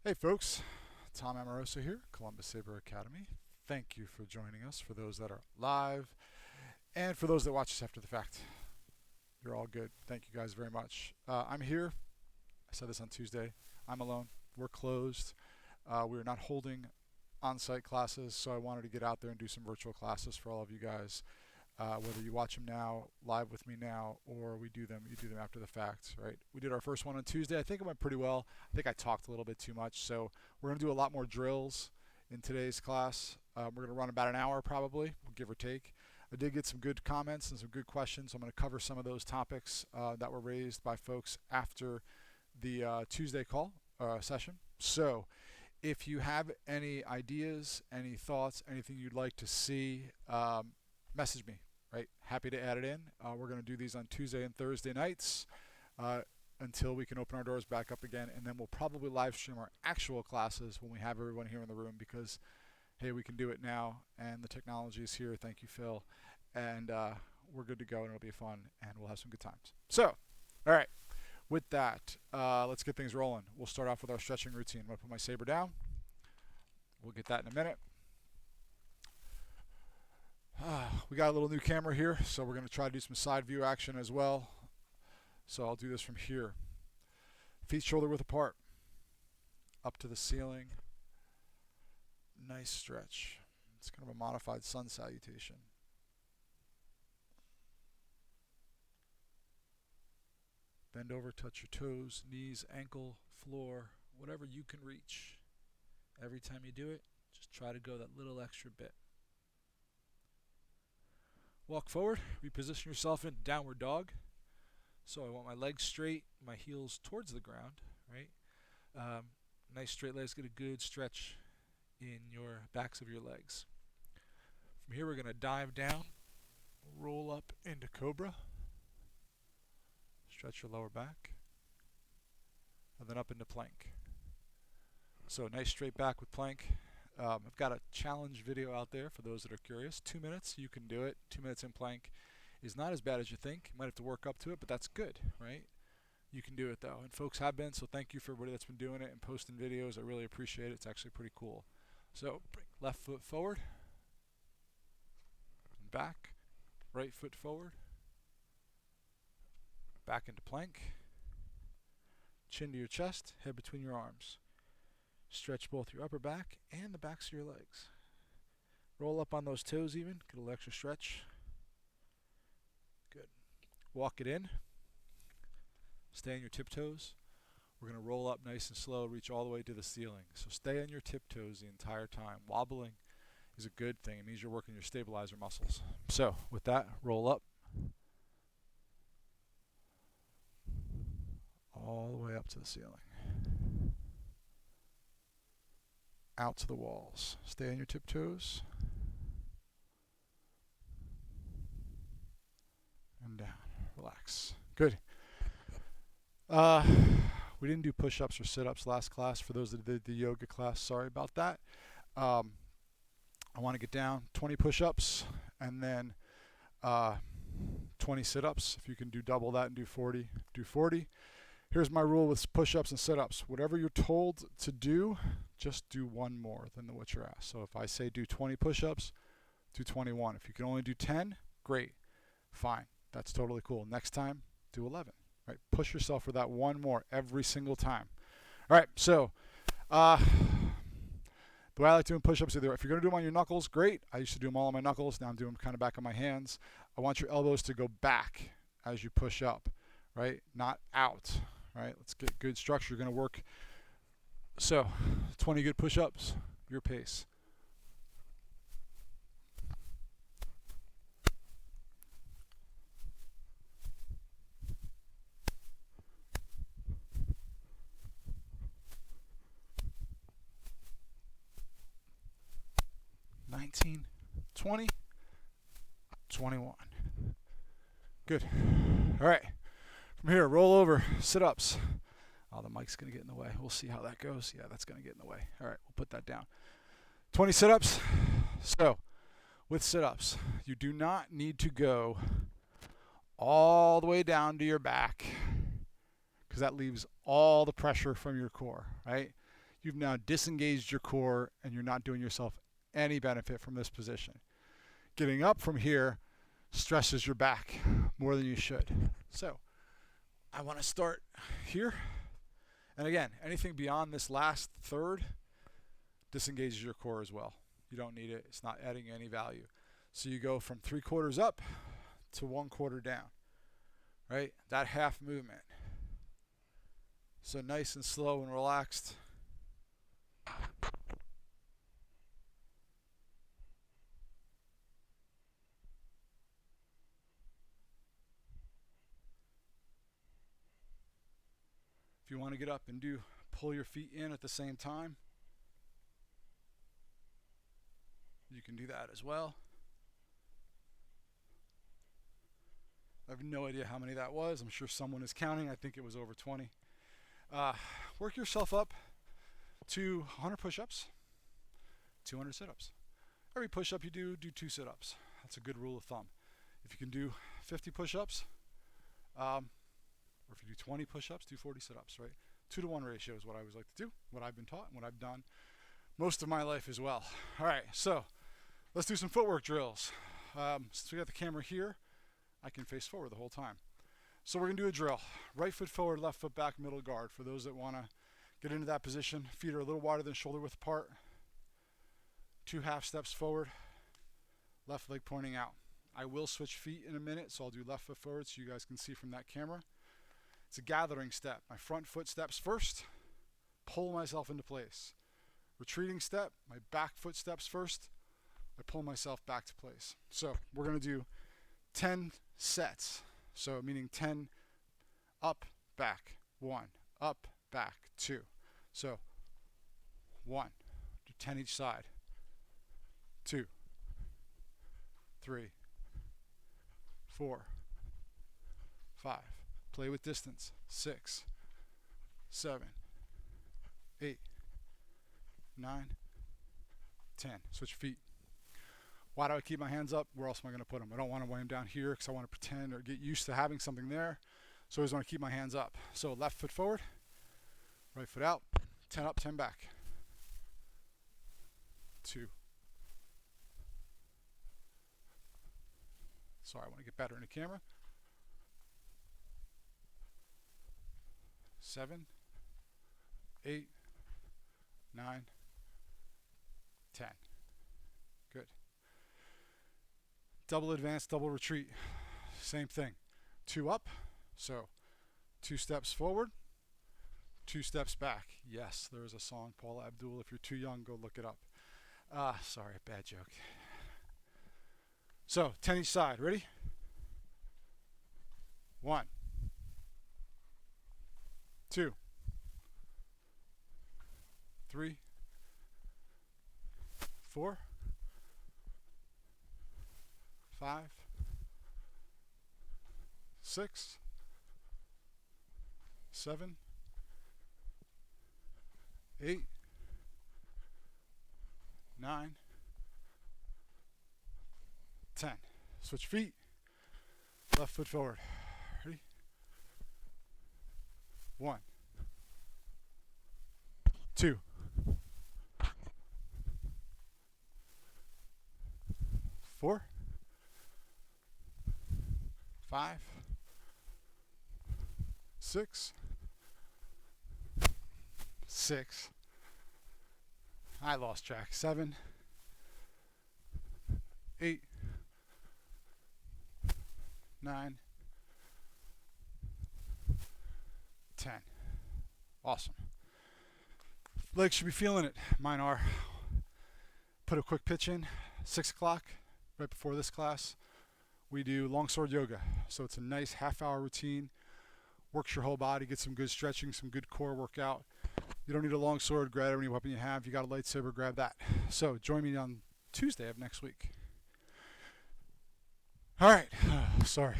Hey folks, Tom Amoroso here, Columbus Saber Academy. Thank you for joining us, for those that are live, and for those that watch us after the fact. You're all good. Thank you guys very much. I'm here. I said this on Tuesday. I'm alone. We're closed. We're not holding on-site classes, so I wanted to get out there and do some virtual classes for all of you guys. Whether you watch them now, live with me now, or you do them after the fact, right? We did our first one on Tuesday. I think it went pretty well. I think I talked a little bit too much, so we're going to do a lot more drills in today's class. We're going to run about an hour probably, give or take. I did get some good comments and some good questions. So I'm going to cover some of those topics that were raised by folks after the Tuesday call session. So if you have any ideas, any thoughts, anything you'd like to see, message me, right? Happy to add it in. We're going to do these on Tuesday and Thursday nights until we can open our doors back up again, and then we'll probably live stream our actual classes when we have everyone here in the room because, hey, we can do it now, and the technology is here. Thank you, Phil. And we're good to go, and it'll be fun, and we'll have some good times. So, all right. With that, let's get things rolling. We'll start off with our stretching routine. I'm going to put my saber down. We'll get that in a minute. We got a little new camera here, so we're going to try to do some side view action as well. So I'll do this from here. Feet shoulder width apart. Up to the ceiling. Nice stretch. It's kind of a modified sun salutation. Bend over, touch your toes, knees, ankle, floor, whatever you can reach. Every time you do it, just try to go that little extra bit. Walk forward, reposition yourself in downward dog. So I want my legs straight, my heels towards the ground, right? Nice straight legs, get a good stretch in your backs of your legs. From here we're going to dive down, roll up into Cobra, stretch your lower back, and then up into plank. So nice straight back with plank. I've got a challenge video out there for those that are curious. 2 minutes, you can do it. 2 minutes in plank is not as bad as you think. You might have to work up to it, but that's good, right? You can do it though, and folks have been, so thank you for everybody that's been doing it and posting videos. I really appreciate it. It's actually pretty cool. So bring left foot forward and back, right foot forward, back into plank, chin to your chest, head between your arms. Stretch both your upper back and the backs of your legs. Roll up on those toes even. Get a little extra stretch. Good. Walk it in. Stay on your tiptoes. We're going to roll up nice and slow, reach all the way to the ceiling. So stay on your tiptoes the entire time. Wobbling is a good thing. It means you're working your stabilizer muscles. So with that, roll up. All the way up to the ceiling. Out to the walls. Stay on your tiptoes. And down. Relax. Good. We didn't do push-ups or sit-ups last class. For those that did the yoga class, sorry about that. I want to get down 20 push-ups and then 20 sit-ups. If you can do double that and do 40, do 40. Here's my rule with push-ups and sit-ups. Whatever you're told to do, just do one more than what you're asked. So if I say do 20 push-ups, do 21. If you can only do 10, great. Fine. That's totally cool. Next time, do 11. Right? Push yourself for that one more every single time. All right, so the way I like doing push-ups, either if you're going to do them on your knuckles, great. I used to do them all on my knuckles. Now I'm doing them kind of back on my hands. I want your elbows to go back as you push up, right? Not out. Right, let's get good structure. You're going to work. So, 20 good push-ups, your pace. $19, $20, $21. Good. All right. From here, roll over, sit-ups. Oh, the mic's going to get in the way. We'll see how that goes. Yeah, that's going to get in the way. All right, we'll put that down. 20 sit-ups. So, with sit-ups, you do not need to go all the way down to your back because that leaves all the pressure from your core, right? you've now disengaged your core and you're not doing yourself any benefit from this position. Getting up from here stresses your back more than you should. So I want to start here. And again, anything beyond this last third disengages your core as well. You don't need it. It's not adding any value. So you go from 3/4 up to 1/4 down, right? That half movement. So nice and slow and relaxed. If you want to get up and pull your feet in at the same time, you can do that as well. I have no idea how many that was. I'm sure someone is counting. I think it was over 20. Work yourself up to 100 push-ups, 200 sit-ups. Every push-up you do 2 sit-ups. That's a good rule of thumb. If you can do 50 push-ups, or if you do 20 push-ups, do 40 sit-ups, right? 2-to-1 ratio is what I always like to do, what I've been taught, and what I've done most of my life as well. All right, so let's do some footwork drills. Since we got the camera here, I can face forward the whole time. So we're going to do a drill. Right foot forward, left foot back, middle guard. For those that want to get into that position, feet are a little wider than shoulder width apart. 2 half steps forward, left leg pointing out. I will switch feet in a minute, so I'll do left foot forward so you guys can see from that camera. It's a gathering step. My front foot steps first, pull myself into place. Retreating step, my back foot steps first, I pull myself back to place. So we're going to do 10 sets. So meaning 10 up, back, 1, up, back, 2. So 1, do 10 each side. 2, 3, 4, 5. Play with distance. 6, 7, 8, 9, 10. Switch feet. Why do I keep my hands up? Where else am I going to put them? I don't want to weigh them down here because I want to pretend or get used to having something there. So I always want to keep my hands up. So left foot forward, right foot out, 10 up, 10 back. 2. Sorry, I want to get better in the camera. 7, 8, 9, 10. Good. Double advance, double retreat. Same thing. 2 up. So 2 steps forward, 2 steps back. Yes, there is a song, Paula Abdul. If you're too young, go look it up. Sorry, bad joke. So 10 each side. Ready? 1, 2, 3, 4, 5, 6, 7, 8, 9, 10. Switch feet. Left foot forward. Ready? 1, 2, 4, 5, 6, 6. I lost track. 7, 8, 9, 10. Awesome. Legs should be feeling it. Mine are. Put a quick pitch in. 6 o'clock, right before this class, we do longsword yoga. So it's a nice half-hour routine. Works your whole body, get some good stretching, some good core workout. You don't need a longsword, grab any weapon you have. You got a lightsaber, grab that. So join me on Tuesday of next week. All right, sorry.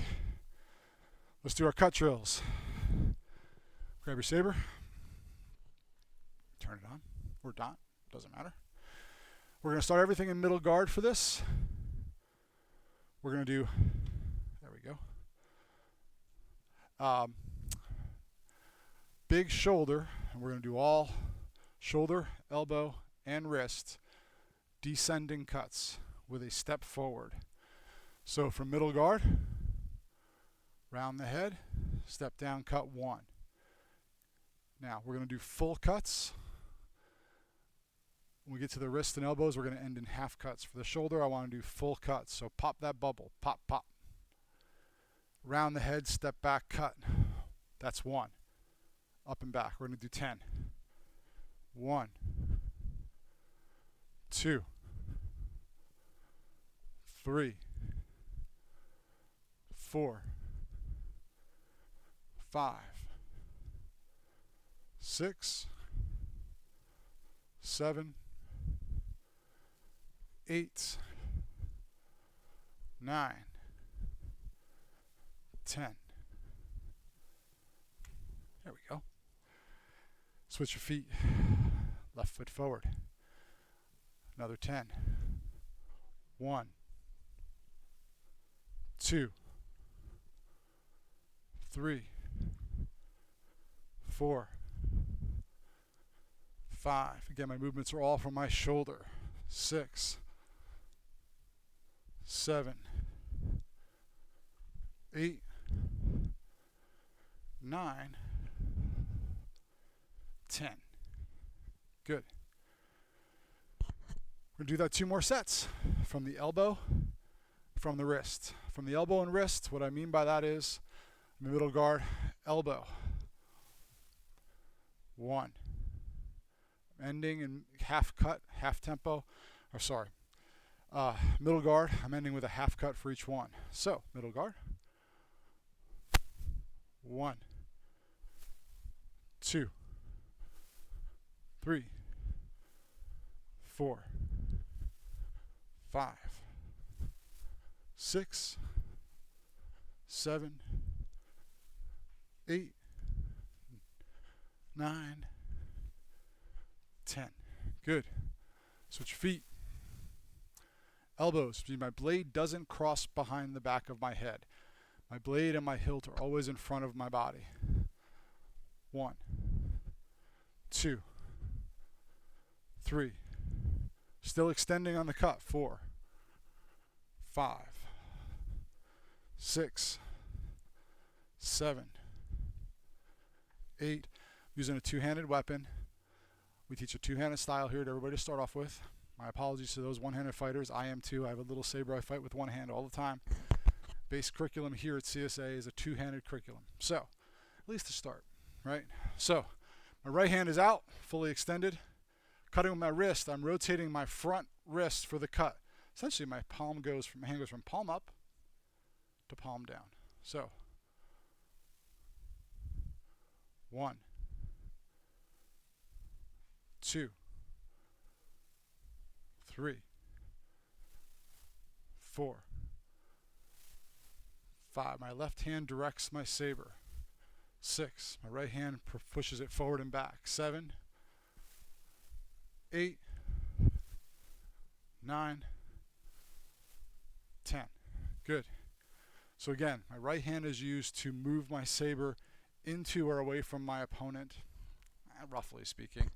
Let's do our cut drills. Grab your saber. Turn it on or not, doesn't matter. We're going to start everything in middle guard for this. We're going to do, there we go. Big shoulder, and we're going to do all shoulder, elbow, and wrist, descending cuts with a step forward. So from middle guard, round the head, step down, cut 1. Now we're going to do full cuts. When we get to the wrists and elbows, we're going to end in half cuts. For the shoulder, I want to do full cuts. So pop that bubble, pop, pop. Round the head, step back, cut. That's 1. Up and back. We're going to do 10. 1, 2, 3, 4, 5, 6, 7, 8, 9, 10. There we go. Switch your feet. Left foot forward. Another 10. 1, 2, 3, 4, 5. Again, my movements are all from my shoulder. 6, 7, 8, 9, 10. Good. We're going to do that 2 more sets. From the elbow, from the wrist. From the elbow and wrist, what I mean by that is middle guard, elbow. 1. Ending in half cut, half tempo. Or sorry, middle guard, I'm ending with a half cut for each one. So, middle guard. 1, 2, 3, 4, 5, 6, 7, 8, 9, 10. Good. Switch your feet. Elbows. My blade doesn't cross behind the back of my head. My blade and my hilt are always in front of my body. 1, 2, 3. Still extending on the cut. 4, 5, 6, 7, 8. Using a two-handed weapon. We teach a two-handed style here to everybody to start off with. My apologies to those one-handed fighters. I am too. I have a little saber I fight with one hand all the time. Base curriculum here at CSA is a two-handed curriculum. So, at least to start, right? So, my right hand is out, fully extended. Cutting with my wrist, I'm rotating my front wrist for the cut. Essentially, my hand goes from palm up to palm down. So, 1, 2, 3, 4, 5. My left hand directs my saber. 6. My right hand pushes it forward and back. 7, 8, 9, 10. Good. So again, my right hand is used to move my saber into or away from my opponent, roughly speaking,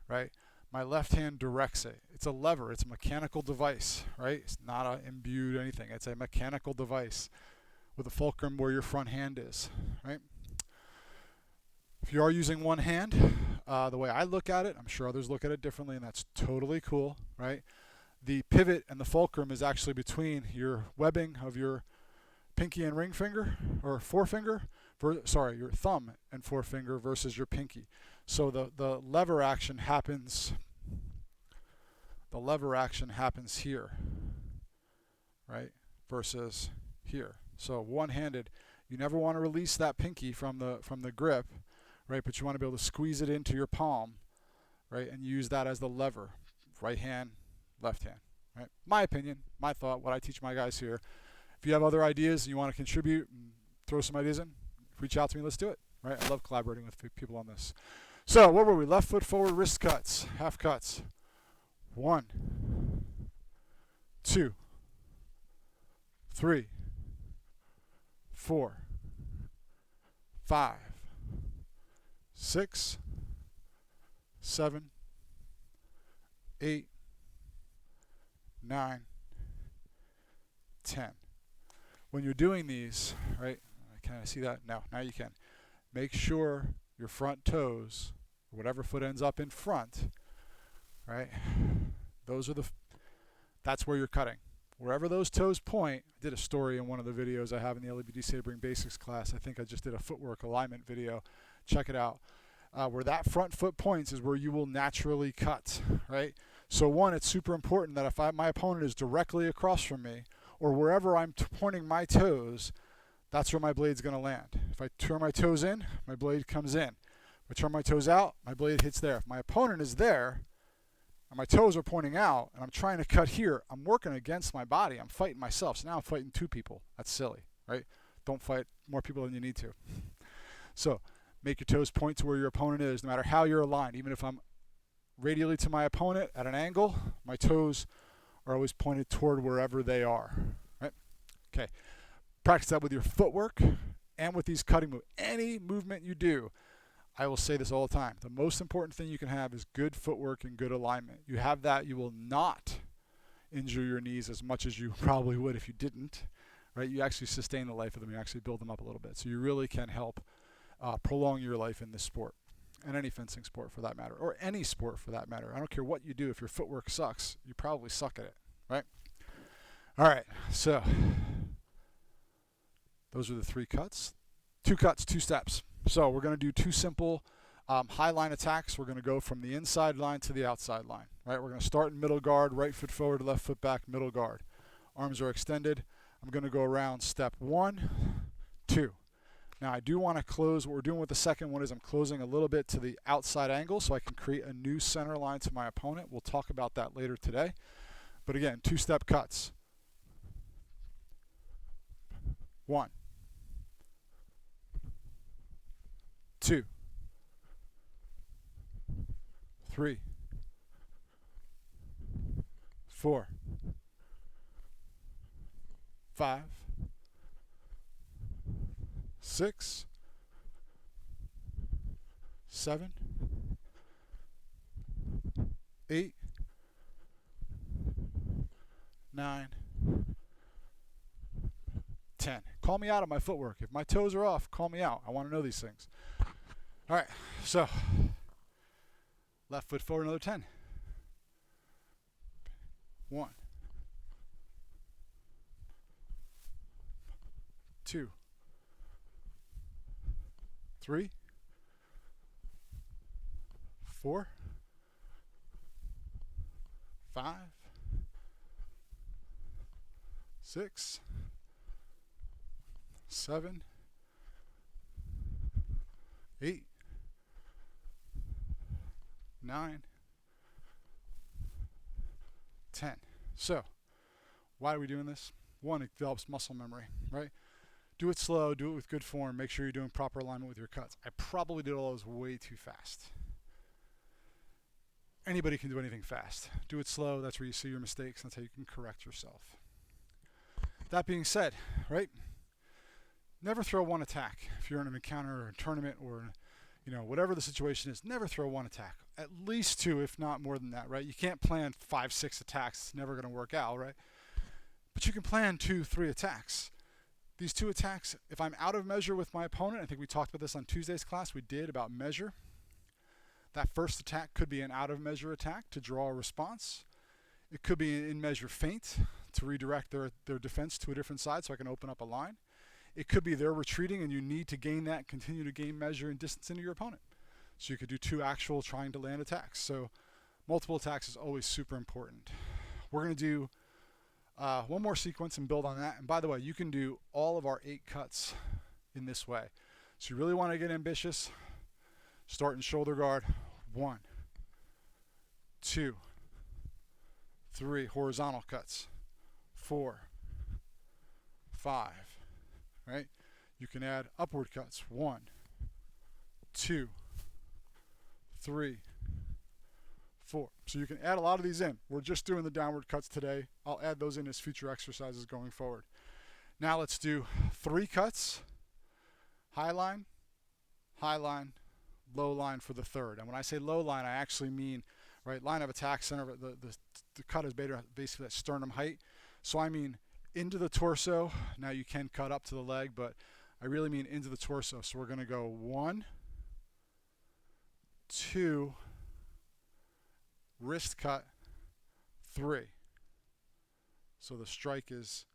right? My left hand directs it. It's a lever. It's a mechanical device, right? It's not a imbued anything. It's a mechanical device with a fulcrum where your front hand is, right? If you are using one hand, the way I look at it, I'm sure others look at it differently, and that's totally cool, right? The pivot and the fulcrum is actually between your webbing of your pinky and ring finger, or forefinger, your thumb and forefinger versus your pinky. So the lever action happens. The lever action happens here, right, versus here. So one-handed, you never want to release that pinky from the grip, right? But you want to be able to squeeze it into your palm, right, and use that as the lever. Right hand, left hand, right? My opinion, my thought, what I teach my guys here. If you have other ideas and you want to contribute and throw some ideas in, reach out to me. Let's do it, right? I love collaborating with people on this. So what were we? Left foot forward, wrist cuts, half cuts. 1, 2, 3, 4, 5, 6, 7, 8, 9, 10. When you're doing these, right, can I see that? No, now you can. Make sure your front toes, whatever foot ends up in front, right, that's where you're cutting. Wherever those toes point, I did a story in one of the videos I have in the LEBD Sabering Basics class. I think I just did a footwork alignment video. Check it out. Where that front foot points is where you will naturally cut, right? So one, it's super important that if my opponent is directly across from me, or wherever I'm pointing my toes, that's where my blade's going to land. If I turn my toes in, my blade comes in. If I turn my toes out, my blade hits there. If my opponent is there, and my toes are pointing out, and I'm trying to cut here, I'm working against my body. I'm fighting myself. So now I'm fighting two people. That's silly, right? Don't fight more people than you need to. So make your toes point to where your opponent is, no matter how you're aligned. Even if I'm radially to my opponent at an angle, my toes are always pointed toward wherever they are, right? Okay. Practice that with your footwork and with these cutting moves. Any movement you do, I will say this all the time. The most important thing you can have is good footwork and good alignment. You have that, you will not injure your knees as much as you probably would if you didn't, right? You actually sustain the life of them. You actually build them up a little bit. So you really can help prolong your life in this sport, and any fencing sport for that matter, or any sport for that matter. I don't care what you do. If your footwork sucks, you probably suck at it, right? All right, so those are the 3 cuts. 2 cuts, 2 steps. So we're going to do 2 simple highline attacks. We're going to go from the inside line to the outside line. Right? We're going to start in middle guard, right foot forward, left foot back, middle guard. Arms are extended. I'm going to go around step 1, 2. Now I do want to close. What we're doing with the second one is I'm closing a little bit to the outside angle so I can create a new center line to my opponent. We'll talk about that later today. But again, 2-step cuts. 1, 2, 3, 4, 5, 6, 7, 8, 9, 10. Call me out on my footwork. If my toes are off, call me out. I want to know these things. All right, so left foot forward, another 10. 1, 2, 3, 4, 5, 6, 7, 8, 9, 10. So, why are we doing this? 1, it develops muscle memory, right? Do it slow, do it with good form, make sure you're doing proper alignment with your cuts. I probably did all those way too fast. Anybody can do anything fast. Do it slow, that's where you see your mistakes, that's how you can correct yourself. That being said, right? Never throw one attack. If you're in an encounter or a tournament or, you know, whatever the situation is, never throw one attack. At least 2, if not more than that, right? You can't plan 5, 6 attacks. It's never going to work out, right? But you can plan 2, 3 attacks. These 2 attacks, if I'm out of measure with my opponent, I think we talked about this on Tuesday's class, we did about measure. That first attack could be an out of measure attack to draw a response. It could be an in measure feint to redirect their defense to a different side so I can open up a line. It could be they're retreating and you need to gain that, continue to gain measure and distance into your opponent. So you could do 2 actual trying to land attacks. So multiple attacks is always super important. We're going to do one more sequence and build on that. And by the way, you can do all of our 8 cuts in this way. So you really want to get ambitious. Start in shoulder guard. 1, 2, 3 horizontal cuts. 4, 5. Right? You can add upward cuts. 1, 2, 3, 4. So you can add a lot of these in. We're just doing the downward cuts today. I'll add those in as future exercises going forward. Now let's do 3 cuts. High line, low line for the third. And when I say low line, I actually mean right? Line of attack, center of the cut is basically at sternum height. So I mean into the torso. Now you can cut up to the leg, but I really mean into the torso. So we're going to go 1, 2, wrist cut, 3. So the strike is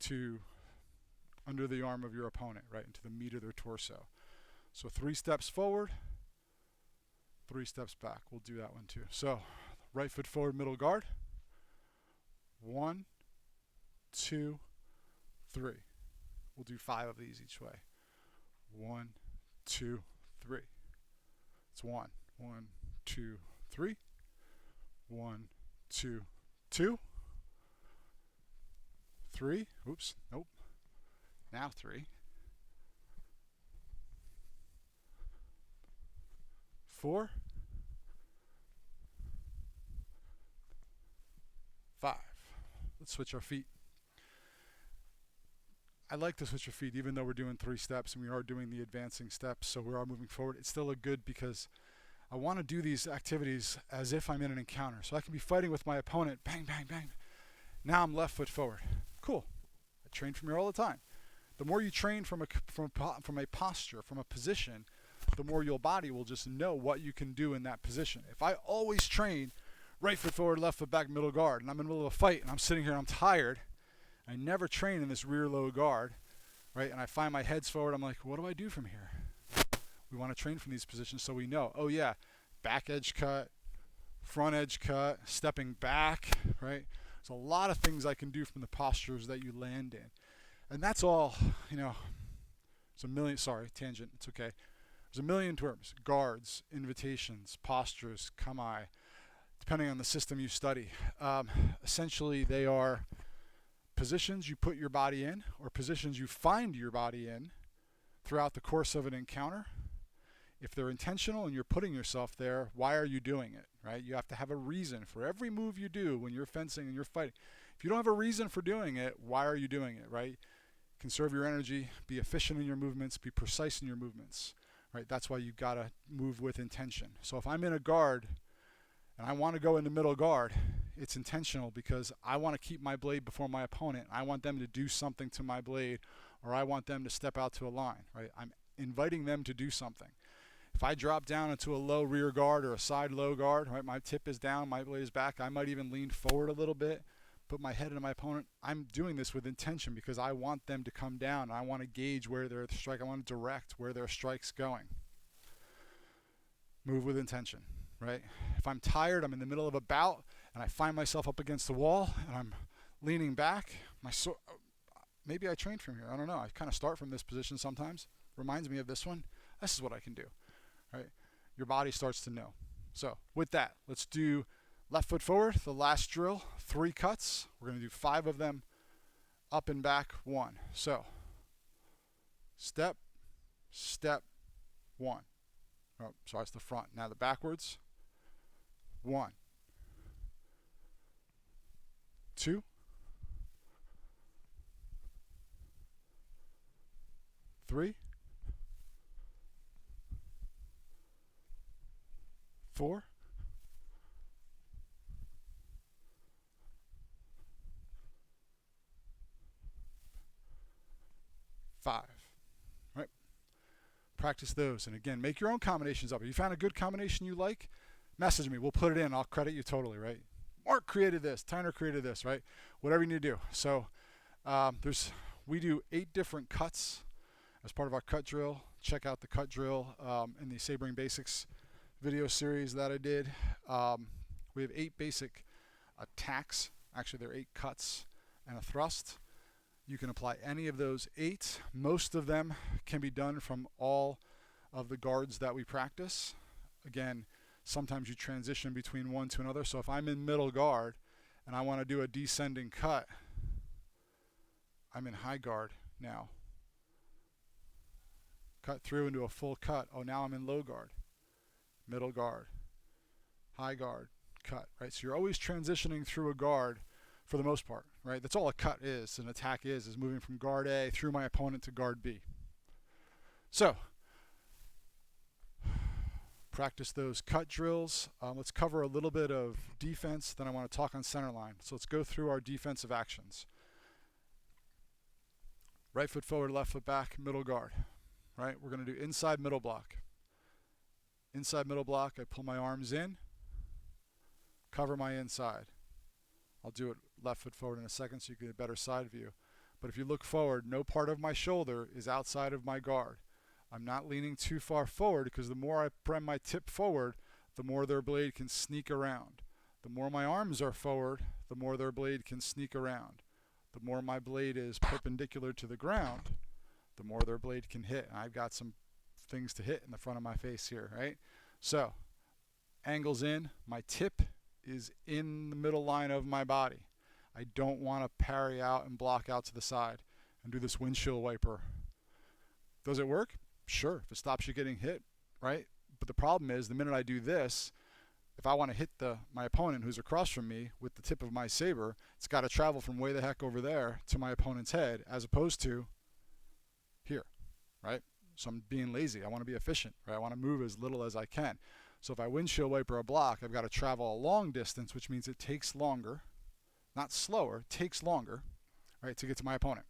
to under the arm of your opponent, right, into the meat of their torso. So 3 steps forward, 3 steps back. We'll do that one too. So right foot forward, middle guard. 1, 2, 3. We'll do 5 of these each way. 1, 2, 3. It's 1, 1, 2, 3. 1, 2, 2. 3. Oops. Nope. Now 3. 4. 5. Let's switch our feet. I like to switch your feet even though we're doing 3 steps and we are doing the advancing steps, so we are moving forward. It's still a good because I want to do these activities as if I'm in an encounter. So I can be fighting with my opponent, bang, bang, bang. Now I'm left foot forward. Cool. I train from here all the time. The more you train from a posture, from a position, the more your body will just know what you can do in that position. If I always train right foot forward, left foot back, middle guard, and I'm in the middle of a fight and I'm sitting here and I'm tired, I never train in this rear low guard, right? And I find my head's forward, I'm like, what do I do from here? We want to train from these positions so we know, oh yeah, back edge cut, front edge cut, stepping back, right? There's a lot of things I can do from the postures that you land in. And that's all, you know, there's a million, sorry, tangent, it's okay. There's a million terms: guards, invitations, postures, kami, depending on the system you study. Essentially, they are positions you put your body in or positions you find your body in throughout the course of an encounter. If they're intentional and you're putting yourself there, why are you doing it, right? You have to have a reason for every move you do when you're fencing and you're fighting. If you don't have a reason for doing it, why are you doing it, right? Conserve your energy, be efficient in your movements, be precise in your movements, right? That's why you gotta move with intention. So if I'm in a guard and I want to go into middle guard, it's intentional because I want to keep my blade before my opponent. I want them to do something to my blade, or I want them to step out to a line, right? I'm inviting them to do something. If I drop down into a low rear guard or a side low guard, right, my tip is down, my blade is back, I might even lean forward a little bit, put my head into my opponent. I'm doing this with intention because I want them to come down. I want to gauge where their strike, I want to direct where their strike's going. Move with intention, right? If I'm tired, I'm in the middle of a bout, and I find myself up against the wall, and I'm leaning back, maybe I trained from here, I don't know. I kind of start from this position sometimes. Reminds me of this one. This is what I can do, right? Your body starts to know. So with that, let's do left foot forward, the last drill, 3 cuts. We're going to do 5 of them, up and back, 1. So step, step, 1. Oh, sorry, it's the front. Now the backwards, 1, 2, 3, 4, 5. Right? Practice those. And again, make your own combinations up. If you found a good combination you like, message me. We'll put it in. I'll credit you totally, right? Mark created this. Tyner created this, right? Whatever you need to do. So we do 8 different cuts as part of our cut drill. Check out the cut drill in the Sabering Basics video series that I did. We have 8 basic attacks. Actually, there are 8 cuts and a thrust. You can apply any of those 8. Most of them can be done from all of the guards that we practice. Again, sometimes you transition between one to another. So if I'm in middle guard and I want to do a descending cut, I'm in high guard now. Cut through into a full cut. Oh, now I'm in low guard. Middle guard, high guard, cut, right? So you're always transitioning through a guard for the most part, right? That's all a cut is, an attack is moving from guard A through my opponent to guard B. So practice those cut drills. Let's cover a little bit of defense, then I want to talk on center line. So let's go through our defensive actions. Right foot forward, left foot back, middle guard. Right, we're going to do inside middle block. Inside middle block, I pull my arms in, cover my inside. I'll do it left foot forward in a second so you get a better side view. But if you look forward, no part of my shoulder is outside of my guard. I'm not leaning too far forward because the more I prem my tip forward, the more their blade can sneak around. The more my arms are forward, the more their blade can sneak around. The more my blade is perpendicular to the ground, the more their blade can hit. And I've got some things to hit in the front of my face here, right? So, angles in, my tip is in the middle line of my body. I don't want to parry out and block out to the side and do this windshield wiper. Does it work? Sure, if it stops you getting hit, right? But the problem is the minute I do this, if I want to hit my opponent who's across from me with the tip of my saber, it's got to travel from way the heck over there to my opponent's head as opposed to here, right? So I'm being lazy. I want to be efficient, right? I want to move as little as I can. So if I windshield wiper a block, I've got to travel a long distance, which means it takes longer. Not slower, takes longer, right, to get to my opponent.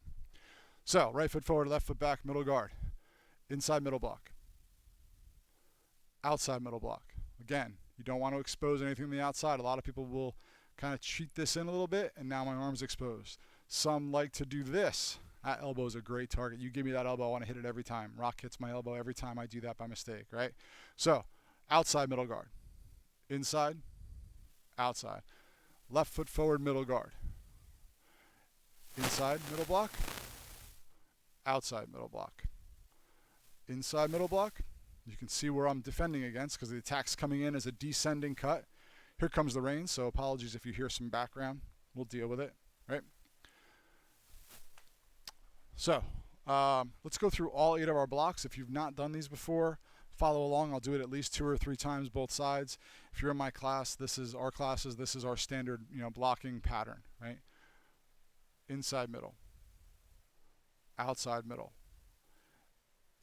So, right foot forward, left foot back, middle guard. Inside middle block. Outside middle block. Again, you don't want to expose anything on the outside. A lot of people will kind of cheat this in a little bit, and now my arm's exposed. Some like to do this. That elbow is a great target. You give me that elbow, I want to hit it every time. Rock hits my elbow every time I do that by mistake, right? So, outside middle guard. Inside, outside. Left foot forward, middle guard. Inside middle block. Outside middle block. Inside middle block. You can see where I'm defending against because the attack's coming in as a descending cut. Here comes the rain, so apologies if you hear some background. We'll deal with it, right? So let's go through all 8 of our blocks. If you've not done these before, follow along. I'll do it at least 2 or 3 times both sides. If you're in my class, this is our classes. This is our standard, blocking pattern, right? Inside middle, outside middle,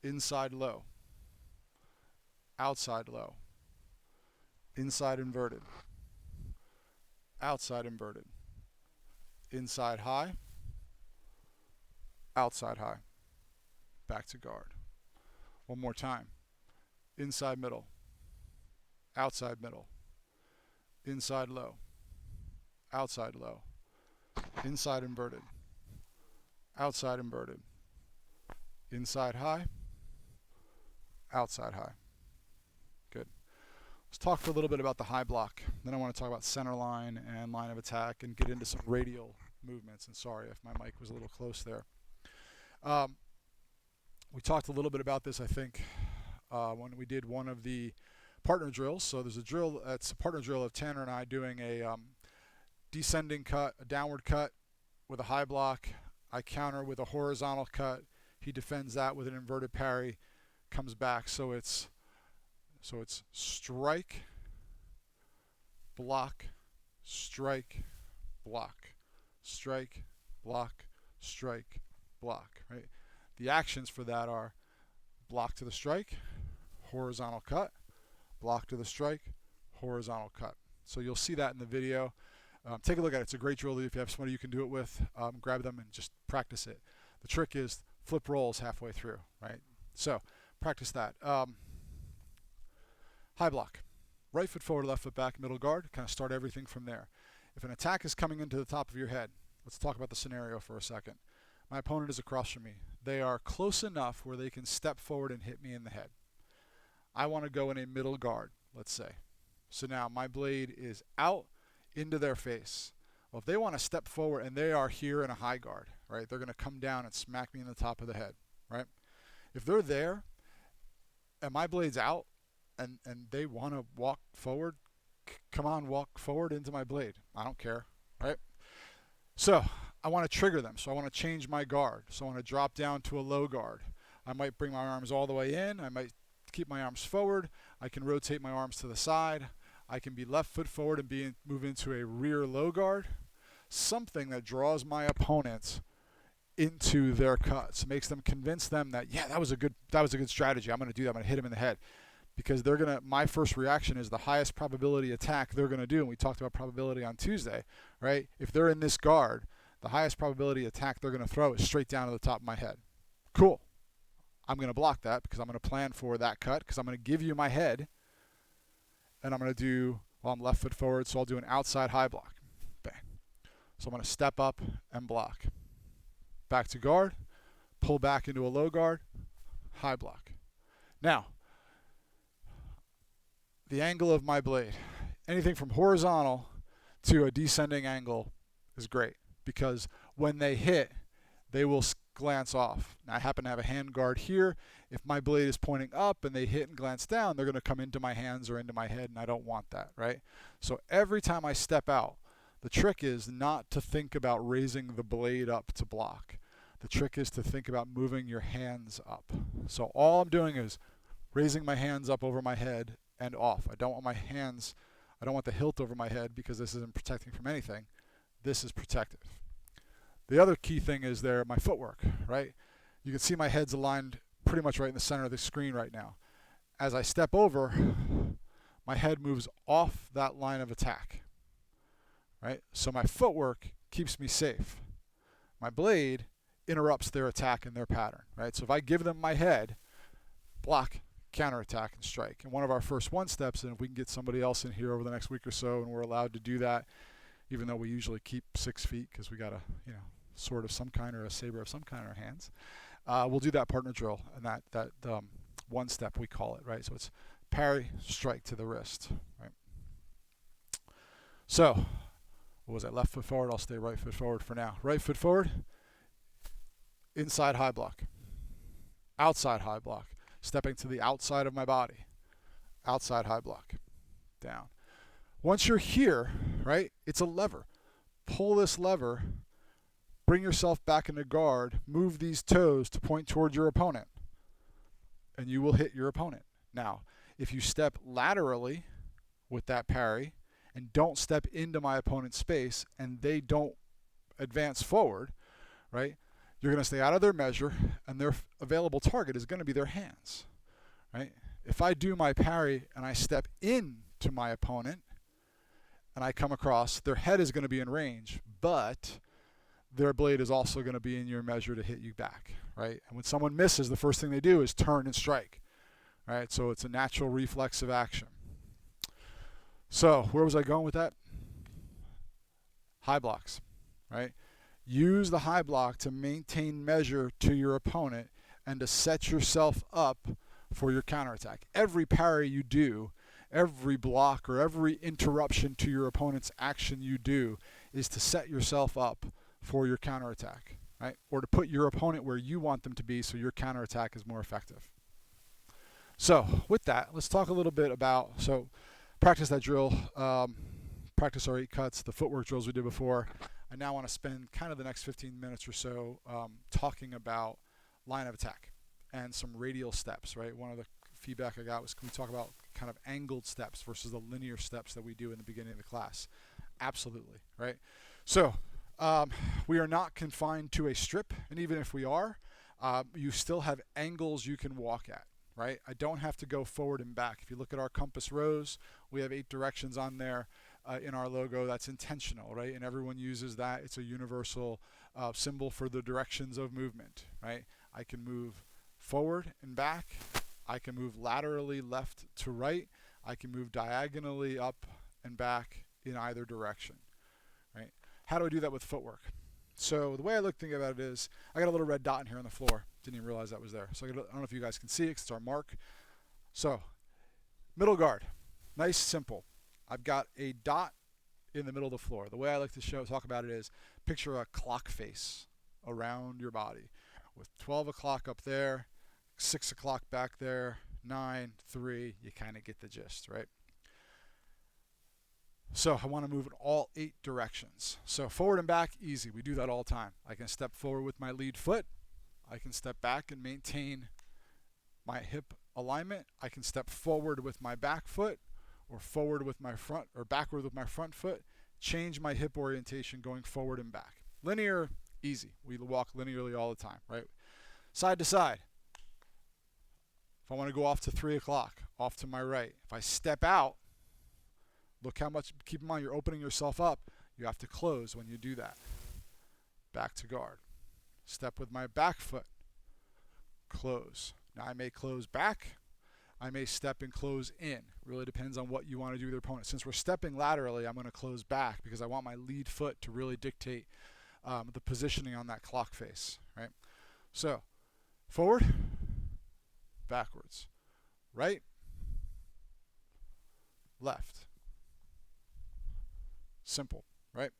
inside low, outside low, inside inverted, outside inverted, inside high, outside high, back to guard. One more time. Inside middle, outside middle, inside low, outside low, inside inverted, outside inverted, inside high, outside high. Good. Let's talk for a little bit about the high block. Then I want to talk about center line and line of attack and get into some radial movements. And sorry if my mic was a little close there. We talked a little bit about this, I think, when we did one of the partner drills. So there's a drill, it's a partner drill of Tanner and I doing a descending cut, a downward cut with a high block. I counter with a horizontal cut. He defends that with an inverted parry, comes back. So it's strike, block, strike, block, strike, block, strike, block, right? The actions for that are block to the strike, horizontal cut, block to the strike, horizontal cut. So you'll see that in the video. Take a look at it. It's a great drill. If you have somebody you can do it with, grab them and just practice it. The trick is flip rolls halfway through, right? So practice that. High block. Right foot forward, left foot back, middle guard. Kind of start everything from there. If an attack is coming into the top of your head, let's talk about the scenario for a second. My opponent is across from me. They are close enough where they can step forward and hit me in the head. I want to go in a middle guard, let's say. So now my blade is out into their face. Well, if they want to step forward and they are here in a high guard, right, they're going to come down and smack me in the top of the head, right? If they're there and my blade's out and they want to walk forward, come on, walk forward into my blade. I don't care, right? So I want to trigger them. So I want to change my guard. So I want to drop down to a low guard. I might bring my arms all the way in. I might keep my arms forward. I can rotate my arms to the side. I can be left foot forward and move into a rear low guard. Something that draws my opponents into their cuts, makes them convince them that, yeah, that was a good strategy. I'm going to do that. I'm going to hit him in the head. because my first reaction is the highest probability attack they're going to do. And we talked about probability on Tuesday, right? If they're in this guard, the highest probability attack they're going to throw is straight down to the top of my head. Cool. I'm going to block that because I'm going to plan for that cut, because I'm going to give you my head, and I'm going to do, well, I'm left foot forward, so I'll do an outside high block. Bang. So I'm going to step up and block. Back to guard, pull back into a low guard, high block. Now, the angle of my blade, anything from horizontal to a descending angle is great, because when they hit, they will glance off. Now, I happen to have a hand guard here. If my blade is pointing up and they hit and glance down, they're going to come into my hands or into my head, and I don't want that, right? So every time I step out, the trick is not to think about raising the blade up to block. The trick is to think about moving your hands up. So all I'm doing is raising my hands up over my head and off. I don't want my hands, I don't want the hilt over my head, because this isn't protecting from anything. This is protective. The other key thing is my footwork, right? You can see my head's aligned pretty much right in the center of the screen right now. As I step over, my head moves off that line of attack, right? So my footwork keeps me safe. My blade interrupts their attack and their pattern, right? So if I give them my head, block, counterattack, and strike. And one of our first one steps, and if we can get somebody else in here over the next week or so, and we're allowed to do that, even though we usually keep 6 feet because we got a sword of some kind or a saber of some kind in our hands, we'll do that partner drill, and that one step we call it, right? So it's parry, strike to the wrist, right? So what was that? Left foot forward. I'll stay right foot forward for now. Right foot forward, inside high block, outside high block. Stepping to the outside of my body, outside high block, down. Once you're here, right, it's a lever. Pull this lever, bring yourself back into guard, move these toes to point towards your opponent, and you will hit your opponent. Now, if you step laterally with that parry and don't step into my opponent's space and they don't advance forward, right, you're going to stay out of their measure, and their available target is going to be their hands, right? If I do my parry and I step into my opponent and I come across, their head is going to be in range, but their blade is also going to be in your measure to hit you back, right? And when someone misses, the first thing they do is turn and strike, right? So it's a natural reflexive action. So where was I going with that? High blocks, right? Use the high block to maintain measure to your opponent and to set yourself up for your counterattack. Every parry you do, every block or every interruption to your opponent's action you do is to set yourself up for your counterattack, right? Or to put your opponent where you want them to be so your counterattack is more effective. So with that, let's talk a little bit about, practice that drill, practice our 8 cuts, the footwork drills we did before. I now want to spend kind of the next 15 minutes or so talking about line of attack and some radial steps, right? One of the feedback I got was, can we talk about kind of angled steps versus the linear steps that we do in the beginning of the class? Absolutely, right? So we are not confined to a strip, and even if we are, you still have angles you can walk at, right? I don't have to go forward and back. If you look at our compass rose, we have 8 directions on there. In our logo, that's intentional, right? And everyone uses that. It's a universal symbol for the directions of movement, right? I can move forward and back. I can move laterally left to right. I can move diagonally up and back in either direction, right? How do I do that with footwork? So the way I think about it is, I got a little red dot in here on the floor. Didn't even realize that was there. So I don't know if you guys can see it, 'cause it's our mark. So middle guard, nice, simple. I've got a dot in the middle of the floor. The way I like to talk about it is, picture a clock face around your body with 12 o'clock up there, 6 o'clock back there, 9, 3, you kind of get the gist, right? So I want to move in all 8 directions. So forward and back, easy. We do that all the time. I can step forward with my lead foot. I can step back and maintain my hip alignment. I can step forward with my back foot, or forward with my front, or backward with my front foot, change my hip orientation going forward and back. Linear, easy. We walk linearly all the time, right? Side to side. If I want to go off to 3 o'clock, off to my right. If I step out, look how much, keep in mind you're opening yourself up. You have to close when you do that. Back to guard. Step with my back foot. Close. Now I may close back. I may step and close in. Really depends on what you want to do with your opponent. Since we're stepping laterally, I'm going to close back because I want my lead foot to really dictate the positioning on that clock face. Right? So, forward, backwards, right, left. Simple, right?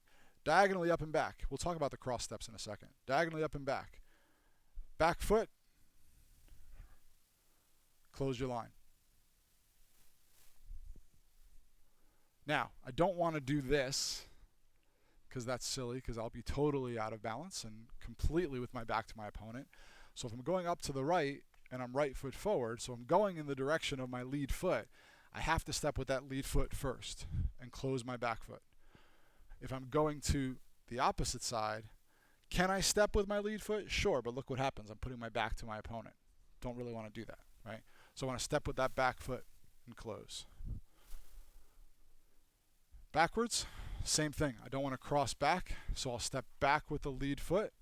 Diagonally up and back. We'll talk about the cross steps in a second. Diagonally up and back. Back foot. Close your line. Now, I don't want to do this because that's silly, because I'll be totally out of balance and completely with my back to my opponent. So if I'm going up to the right and I'm right foot forward, so I'm going in the direction of my lead foot, I have to step with that lead foot first and close my back foot. If I'm going to the opposite side, can I step with my lead foot? Sure, but look what happens. I'm putting my back to my opponent. Don't really want to do that, right? So I want to step with that back foot and close. Backwards, same thing. I don't want to cross back, so I'll step back with the lead foot,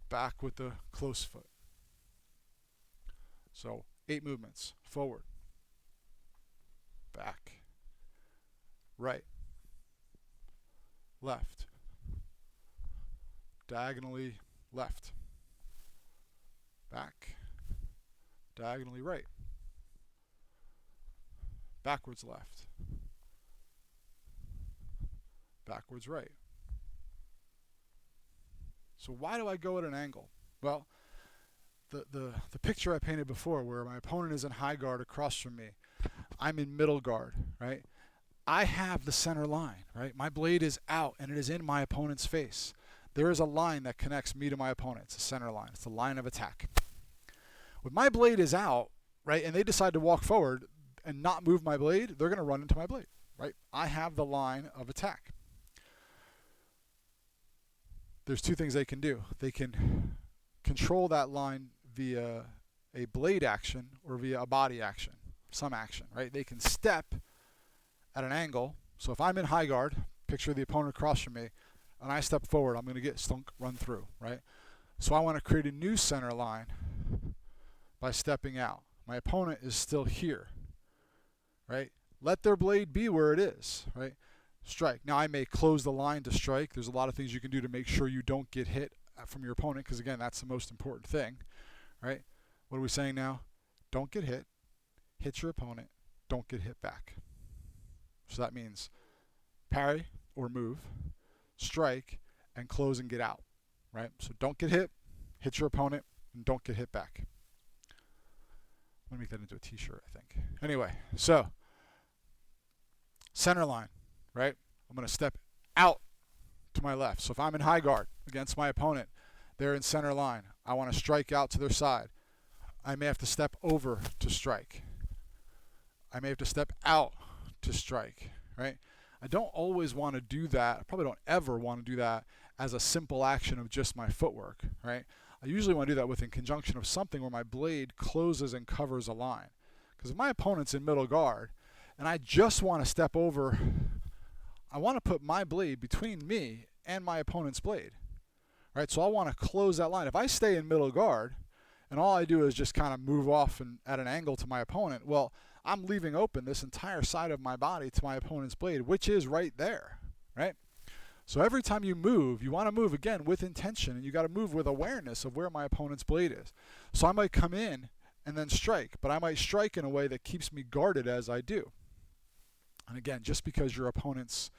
back with the close foot. So 8 movements. Forward, back, right, left, diagonally left, back, diagonally right, backwards left, backwards right. So why do I go at an angle? Well, the picture I painted before where my opponent is in high guard across from me, I'm in middle guard, right? I have the center line, right? My blade is out and it is in my opponent's face. There is a line that connects me to my opponent. It's a center line. It's the line of attack. When my blade is out, right, and they decide to walk forward and not move my blade, they're going to run into my blade, right? I have the line of attack. There's 2 things they can do. They can control that line via a blade action or via a body action, some action, right? They can step at an angle. So if I'm in high guard, picture the opponent across from me, and I step forward, I'm going to get stunk run through, right? So I want to create a new center line by stepping out. My opponent is still here, right? Let their blade be where it is, right? Strike. Now I may close the line to strike. There's a lot of things you can do to make sure you don't get hit from your opponent, because again, that's the most important thing, right? What are we saying now? Don't get hit. Hit your opponent. Don't get hit back. So that means parry or move, strike, and close and get out, right? So don't get hit, hit your opponent, and don't get hit back. Let me make that into a t-shirt, I think. Anyway, so center line, right? I'm going to step out to my left. So if I'm in high guard against my opponent, they're in center line. I want to strike out to their side. I may have to step over to strike. I may have to step out to strike, right? I don't always want to do that. I probably don't ever want to do that as a simple action of just my footwork, right? I usually want to do that in conjunction of something where my blade closes and covers a line. Because if my opponent's in middle guard and I just want to step over, I want to put my blade between me and my opponent's blade, right? So I want to close that line. If I stay in middle guard and all I do is just kind of move off and at an angle to my opponent, well, I'm leaving open this entire side of my body to my opponent's blade, which is right there, right? So every time you move, you want to move again with intention, and you got to move with awareness of where my opponent's blade is. So I might come in and then strike, but I might strike in a way that keeps me guarded as I do. And again, just because your opponent's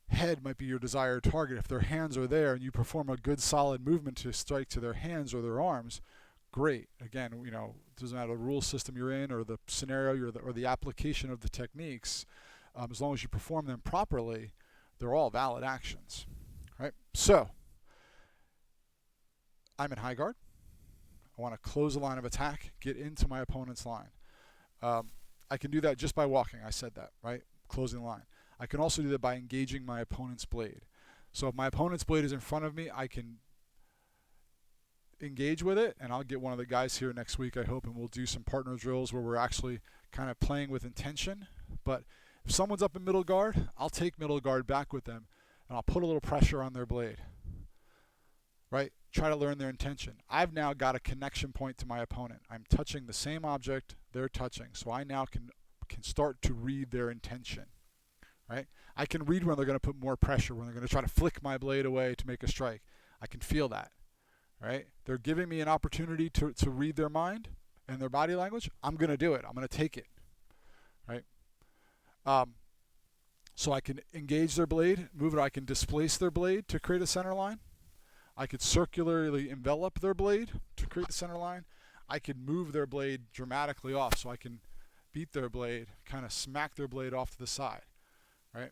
head might be your desired target, if their hands are there and you perform a good solid movement to strike to their hands or their arms, great. Again, you know, it doesn't matter the rule system you're in or the scenario you're or the application of the techniques, as long as you perform them properly, they're all valid actions, right? So I'm in high guard. I want to close the line of attack, get into my opponent's line. I can do that just by walking. I said that, right? Closing the line. I can also do that by engaging my opponent's blade. So if my opponent's blade is in front of me, I can engage with it, and I'll get one of the guys here next week, I hope, and we'll do some partner drills where we're actually kind of playing with intention. But if someone's up in middle guard, I'll take middle guard back with them, and I'll put a little pressure on their blade, right? Try to learn their intention. I've now got a connection point to my opponent. I'm touching the same object they're touching, so I now can start to read their intention, right? I can read when they're going to put more pressure, when they're going to try to flick my blade away to make a strike. I can feel that, right? They're giving me an opportunity to read their mind and their body language. I'm going to do it. I'm going to take it, right? So I can engage their blade, move it. I can displace their blade to create a center line. I could circularly envelop their blade to create the center line. I could move their blade dramatically off, so I can beat their blade, kind of smack their blade off to the side, right?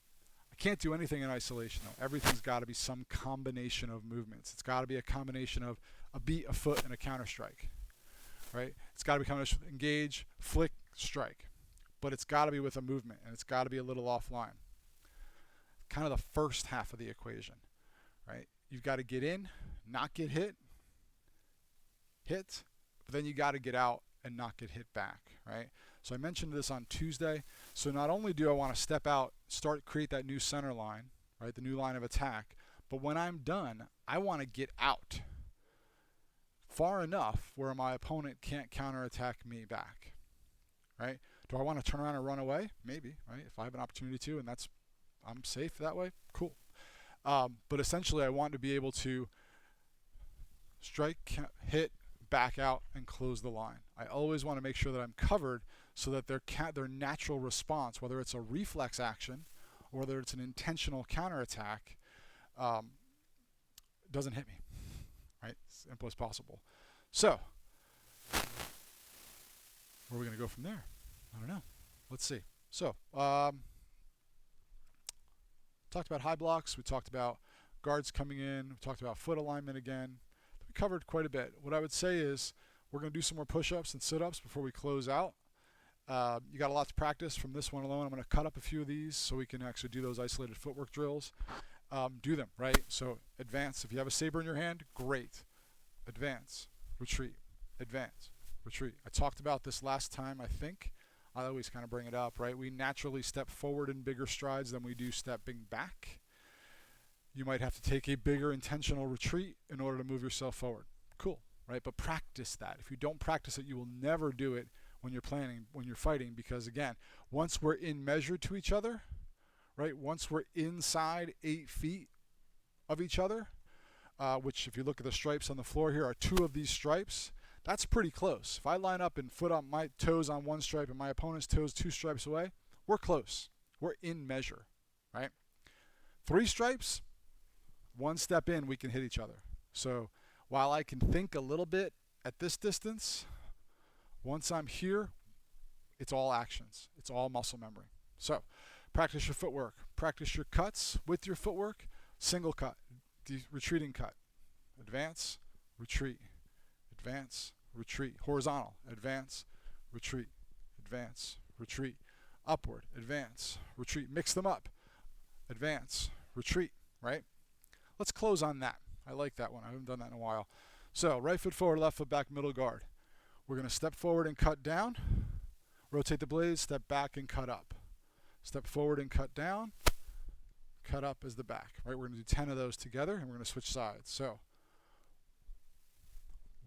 I can't do anything in isolation, though. Everything's got to be some combination of movements. It's got to be a combination of a beat, a foot, and a counter strike, right? It's got to be a combination of engage, flick, strike. But it's got to be with a movement, and it's got to be a little offline. Kind of the first half of the equation, right? You've got to get in, not get hit, but then you got to get out and not get hit back, right? So I mentioned this on Tuesday. So not only do I want to step out, create that new center line, right, the new line of attack, but when I'm done, I want to get out far enough where my opponent can't counterattack me back, right? Do I want to turn around and run away? Maybe, right? If I have an opportunity to, and I'm safe that way, cool. But essentially, I want to be able to strike, hit, back out, and close the line. I always want to make sure that I'm covered so that their natural response, whether it's a reflex action or whether it's an intentional counterattack, doesn't hit me, right? Simple as possible. So, where are we going to go from there? I don't know. Let's see. So, talked about high blocks. We talked about guards coming in. We talked about foot alignment again. We covered quite a bit. What I would say is we're going to do some more push-ups and sit-ups before we close out. You got a lot to practice from this one alone. I'm going to cut up a few of these so we can actually do those isolated footwork drills. Do them, right? So advance. If you have a saber in your hand, great. Advance, retreat, advance, retreat. I talked about this last time, I think. I always kind of bring it up, right? We naturally step forward in bigger strides than we do stepping back. You might have to take a bigger intentional retreat in order to move yourself forward. Cool, right? But practice that. If you don't practice it, you will never do it when you're planning, when you're fighting, because again, once we're in measure to each other, right? Once we're inside 8 feet of each other, which if you look at the stripes on the floor here are 2 of these stripes, that's pretty close. If I line up and foot on my toes on 1 stripe and my opponent's toes 2 stripes away, we're close. We're in measure, right? 3 stripes, 1 step in, we can hit each other. So while I can think a little bit at this distance, once I'm here, it's all actions. It's all muscle memory. So practice your footwork. Practice your cuts with your footwork. Single cut, retreating cut. Advance, retreat. Advance, retreat. Horizontal, advance, retreat, advance, retreat. Upward, advance, retreat. Mix them up. Advance, retreat, right? Let's close on that. I like that one. I haven't done that in a while. So right foot forward, left foot back, middle guard. We're going to step forward and cut down. Rotate the blades, step back and cut up. Step forward and cut down. Cut up as the back, right? We're going to do 10 of those together, and we're going to switch sides. So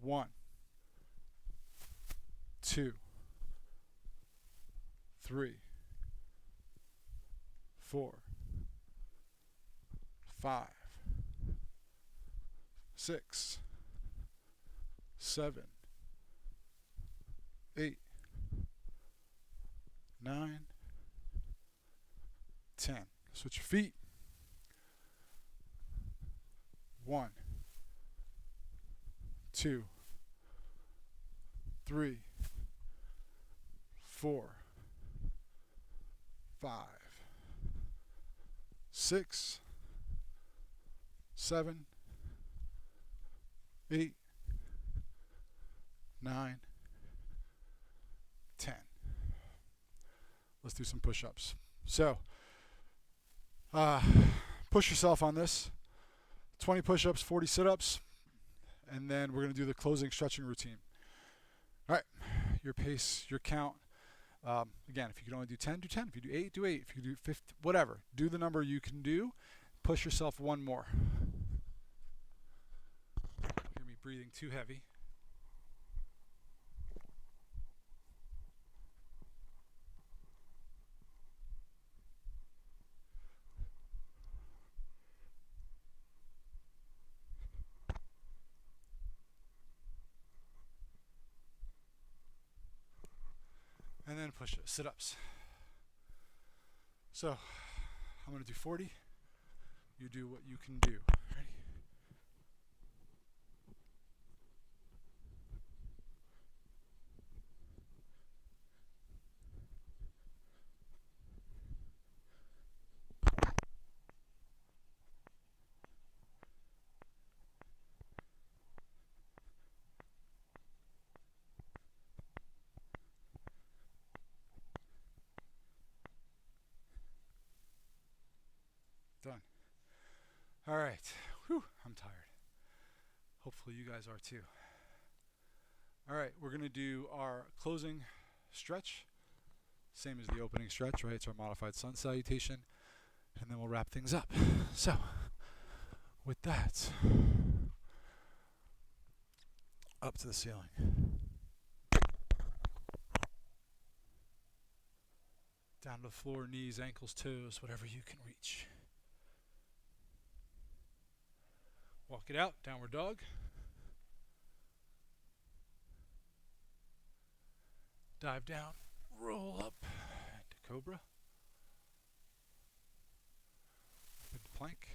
1, 2, 3, 4, 5, 6, 7, 8, 9, 10. Switch your feet. 1, 2, 3, 4, 5, 6, 7, 8, 9, 10. Let's do some push-ups. So, push yourself on this. 20 push-ups, 40 sit-ups, and then we're going to do the closing stretching routine. All right, your pace, your count. Again, if you can only do 10, do 10. If you do 8, do 8. If you do 50, whatever. Do the number you can do. Push yourself one more. Hear me breathing too heavy. And then push it, sit-ups. So, I'm going to do 40. You do what you can do. Ready? Done. All right. Whew, I'm tired. Hopefully you guys are too. All right, we're going to do our closing stretch. Same as the opening stretch, right? It's our modified sun salutation. And then we'll wrap things up. So, with that, up to the ceiling. Down to the floor, knees, ankles, toes, whatever you can reach. Walk it out, downward dog. Dive down, roll up into cobra. Up into plank.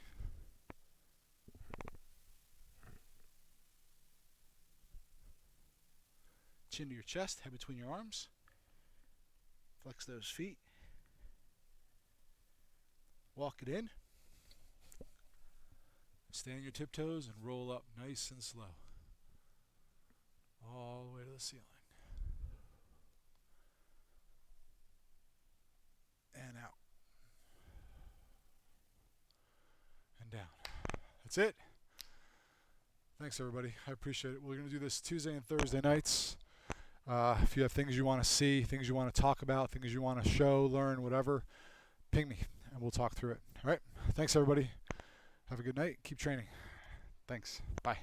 Chin to your chest, head between your arms. Flex those feet. Walk it in. Stay on your tiptoes and roll up nice and slow. All the way to the ceiling. And out. And down. That's it. Thanks, everybody. I appreciate it. We're going to do this Tuesday and Thursday nights. If you have things you want to see, things you want to talk about, things you want to show, learn, whatever, ping me, and we'll talk through it. All right? Thanks, everybody. Have a good night. Keep training. Thanks. Bye.